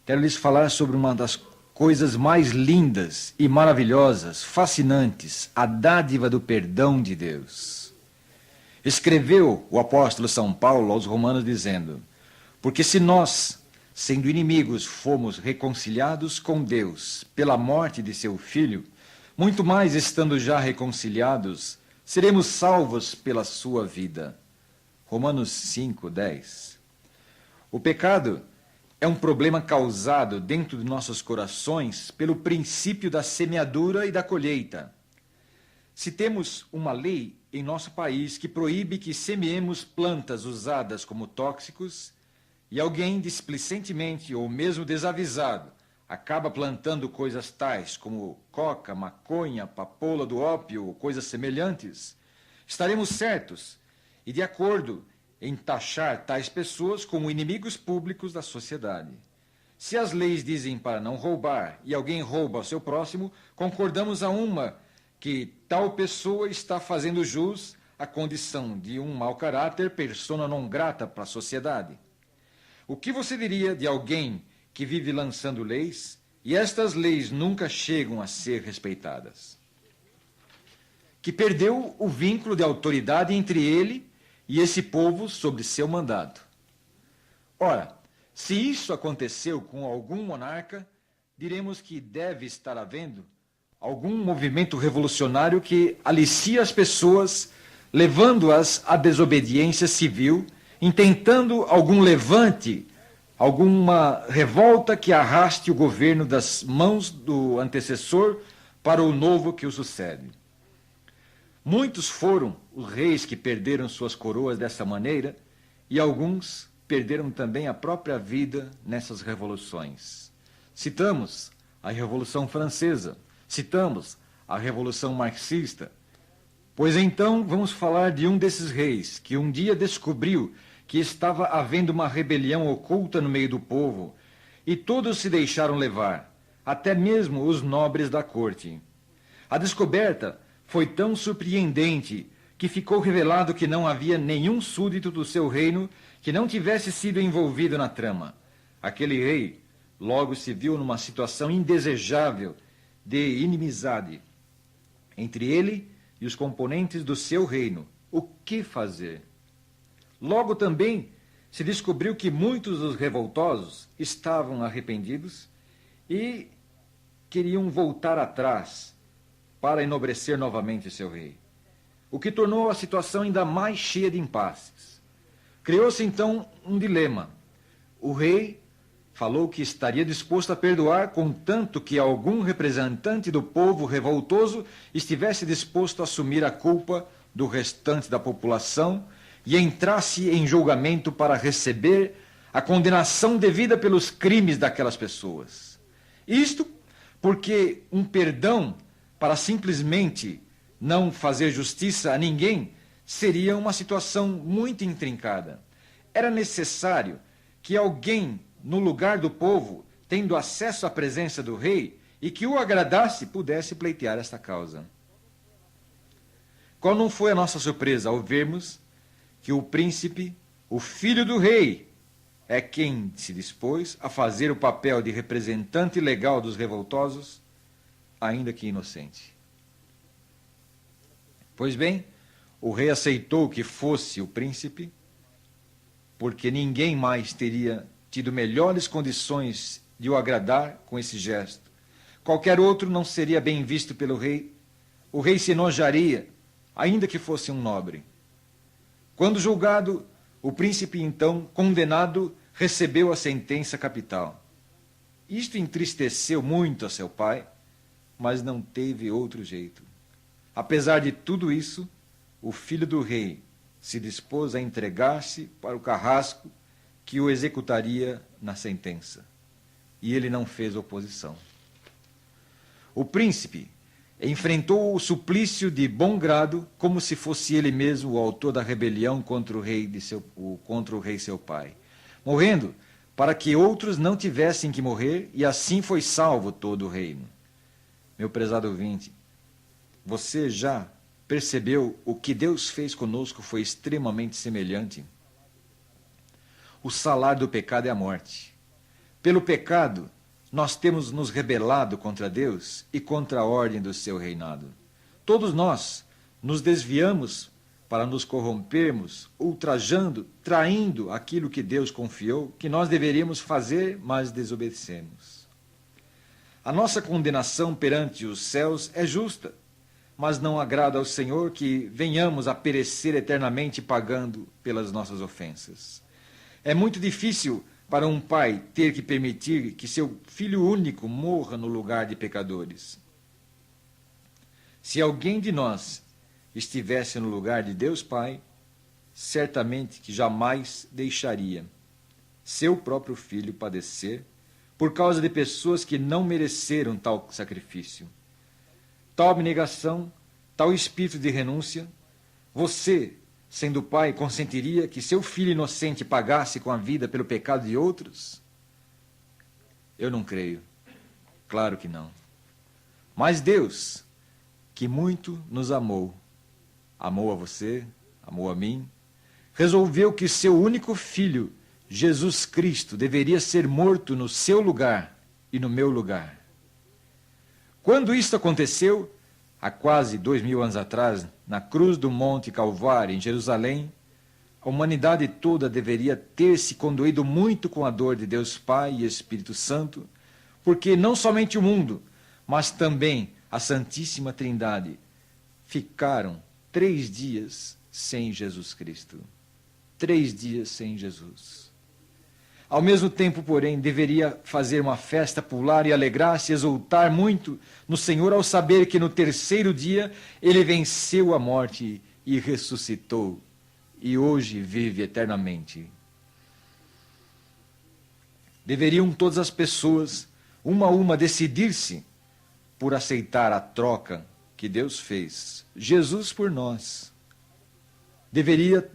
quero lhes falar sobre uma das coisas mais lindas e maravilhosas, fascinantes, a dádiva do perdão de Deus. Escreveu o apóstolo São Paulo aos Romanos dizendo: porque se nós, sendo inimigos, fomos reconciliados com Deus pela morte de seu Filho, muito mais estando já reconciliados, seremos salvos pela sua vida. Romanos 5:10. O pecado é um problema causado dentro de nossos corações pelo princípio da semeadura e da colheita. Se temos uma lei em nosso país que proíbe que semeemos plantas usadas como tóxicos, e alguém displicentemente ou mesmo desavisado acaba plantando coisas tais como coca, maconha, papoula do ópio ou coisas semelhantes, estaremos certos e de acordo em taxar tais pessoas como inimigos públicos da sociedade. Se as leis dizem para não roubar e alguém rouba ao seu próximo, concordamos a uma que tal pessoa está fazendo jus à condição de um mau caráter, persona non grata para a sociedade. O que você diria de alguém que vive lançando leis e estas leis nunca chegam a ser respeitadas? Que perdeu o vínculo de autoridade entre ele e esse povo sob seu mandato. Ora, se isso aconteceu com algum monarca, diremos que deve estar havendo algum movimento revolucionário que alicia as pessoas, levando-as à desobediência civil, intentando algum levante, alguma revolta que arraste o governo das mãos do antecessor para o novo que o sucede. Muitos foram os reis que perderam suas coroas dessa maneira, e alguns perderam também a própria vida nessas revoluções. Citamos a Revolução Francesa, citamos a Revolução Marxista. Pois então vamos falar de um desses reis que um dia descobriu que estava havendo uma rebelião oculta no meio do povo, e todos se deixaram levar, até mesmo os nobres da corte. A descoberta foi tão surpreendente que ficou revelado que não havia nenhum súdito do seu reino que não tivesse sido envolvido na trama. Aquele rei logo se viu numa situação indesejável de inimizade entre ele e os componentes do seu reino. O que fazer? Logo também se descobriu que muitos dos revoltosos estavam arrependidos e queriam voltar atrás para enobrecer novamente seu rei, o que tornou a situação ainda mais cheia de impasses. Criou-se então um dilema. O rei falou que estaria disposto a perdoar, contanto que algum representante do povo revoltoso estivesse disposto a assumir a culpa do restante da população e entrasse em julgamento para receber a condenação devida pelos crimes daquelas pessoas. Isto porque um perdão para simplesmente não fazer justiça a ninguém seria uma situação muito intrincada. Era necessário que alguém no lugar do povo, tendo acesso à presença do rei e que o agradasse, pudesse pleitear esta causa. Qual não foi a nossa surpresa ao vermos que o príncipe, o filho do rei, é quem se dispôs a fazer o papel de representante legal dos revoltosos, ainda que inocente. Pois bem, o rei aceitou que fosse o príncipe, porque ninguém mais teria tido melhores condições de o agradar com esse gesto. Qualquer outro não seria bem visto pelo rei. O rei se enojaria, ainda que fosse um nobre. Quando julgado, o príncipe, então, condenado, recebeu a sentença capital. Isto entristeceu muito a seu pai, mas não teve outro jeito. Apesar de tudo isso, o filho do rei se dispôs a entregar-se para o carrasco que o executaria na sentença. E ele não fez oposição. O príncipe enfrentou o suplício de bom grado, como se fosse ele mesmo o autor da rebelião contra o rei seu pai, morrendo para que outros não tivessem que morrer, e assim foi salvo todo o reino. Meu prezado ouvinte, você já percebeu o que Deus fez conosco foi extremamente semelhante? O salário do pecado é a morte. Pelo pecado, nós temos nos rebelado contra Deus e contra a ordem do seu reinado. Todos nós nos desviamos para nos corrompermos, ultrajando, traindo aquilo que Deus confiou, que nós deveríamos fazer, mas desobedecemos. A nossa condenação perante os céus é justa, mas não agrada ao Senhor que venhamos a perecer eternamente pagando pelas nossas ofensas. É muito difícil para um pai ter que permitir que seu filho único morra no lugar de pecadores. Se alguém de nós estivesse no lugar de Deus Pai, certamente que jamais deixaria seu próprio filho padecer por causa de pessoas que não mereceram tal sacrifício. Tal abnegação, tal espírito de renúncia, você, sendo pai, consentiria que seu filho inocente pagasse com a vida pelo pecado de outros? Eu não creio. Claro que não. Mas Deus, que muito nos amou a você, amou a mim, resolveu que seu único filho, Jesus Cristo, deveria ser morto no seu lugar e no meu lugar. Quando isto aconteceu, há quase 2000 anos atrás, na cruz do Monte Calvário, em Jerusalém, a humanidade toda deveria ter se condoído muito com a dor de Deus Pai e Espírito Santo, porque não somente o mundo, mas também a Santíssima Trindade ficaram 3 dias sem Jesus Cristo. 3 dias sem Jesus. Ao mesmo tempo, porém, deveria fazer uma festa, pular e alegrar-se, exultar muito no Senhor ao saber que no 3º dia ele venceu a morte e ressuscitou, e hoje vive eternamente. Deveriam todas as pessoas, uma a uma, decidir-se por aceitar a troca que Deus fez, Jesus por nós. Deveria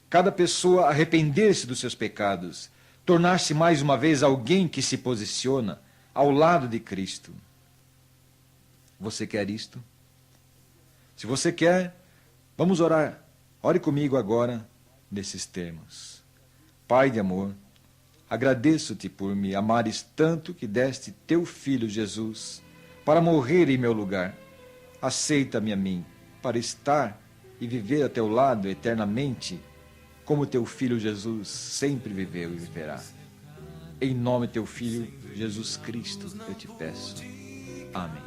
cada pessoa arrepender-se dos seus pecados, tornar-se mais uma vez alguém que se posiciona ao lado de Cristo. Você quer isto? Se você quer, vamos orar. Ore comigo agora nesses termos. Pai de amor, agradeço-te por me amares tanto que deste teu Filho Jesus para morrer em meu lugar. Aceita-me a mim para estar e viver a teu lado eternamente, como teu Filho Jesus sempre viveu e viverá. Em nome de teu Filho Jesus Cristo eu te peço. Amém.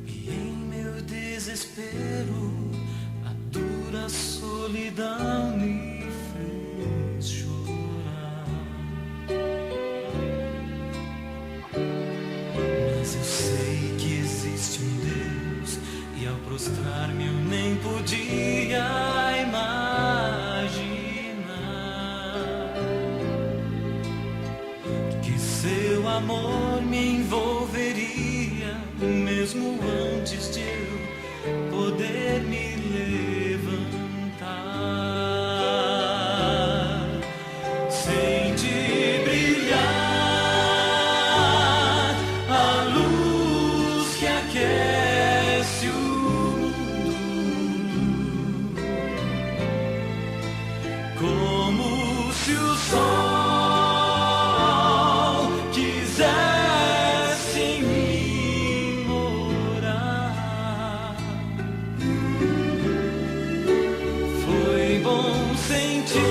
E em meu desespero, a dura solidão me fez chorar. Mas eu sei que existe um Deus, e ao prostrar-me eu nem podia imaginar que seu amor me envolveria, mesmo antes de eu poder me levantar. Senti brilhar a luz que aquece o mundo, como se o sol quisesse em mim morar. Foi bom sentir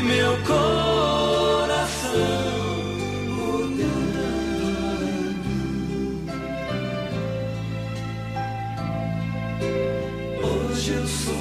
meu coração mudando. Hoje eu sou